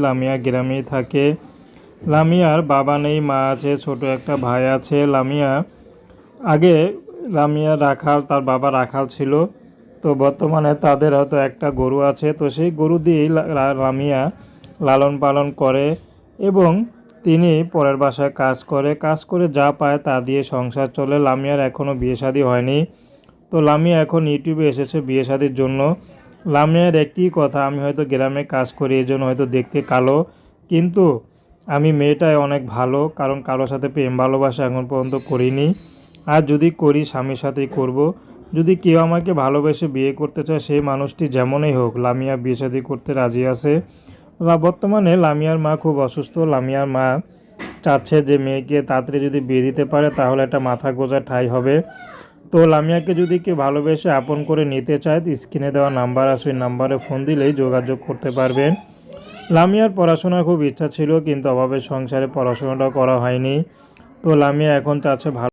লামিয়া গ্রামেই থাকে। লামিয়ার বাবা নেই, মা আছে, ছোট একটা ভাই আছে। আগে লামিয়া রাখাল, তার বাবা রাখাল ছিল। তো বর্তমানে তাদের হয়তো একটা গরু আছে, তো সেই গরু দিয়েই লামিয়া লালন পালন করে এবং তিনি পরের বাসায় কাজ করে যা পায় তা দিয়ে সংসার চলে। লামিয়ার এখনও বিয়ে শাদী হয়নি। তো লামিয়া এখন ইউটিউবে এসেছে বিয়ে শাদীর জন্য। লামিয়ার একটি কথা, আমি হয়তো গ্রামে কাজ করি এই জন্য হয়তো দেখতে কালো, কিন্তু আমি মেয়েটাই অনেক ভালো, কারণ কারোর সাথে প্রেম ভালোবাসা এখন পর্যন্ত করিনি। আর যদি করি স্বামীর সাথেই করব। যদি কেউ আমাকে ভালোবেসে বিয়ে করতে চায়, সেই মানুষটি যেমনই হোক, লামিয়া বিয়ে শাদী করতে রাজি আছে। বর্তমানে লামিয়ার মা খুব অসুস্থ। লামিয়ার মা চাচ্ছে যে মেয়েকে তাড়াতাড়ি যদি বিয়ে দিতে পারে তাহলে একটা মাথা গোঁজা ঠাঁই হবে। তো লামিয়াকে যদি কেউ ভালোবেসে আপন করে নিতে চায়, স্ক্রিনে দেওয়া নাম্বার আছে, ওই নাম্বারে ফোন দিলেই যোগাযোগ করতে পারবেন। লামিয়ার পড়াশোনার খুব ইচ্ছা ছিল, কিন্তু অভাবের সংসারে পড়াশোনাটাও করা হয়নি। তো লামিয়া এখন চাচ্ছে ভালো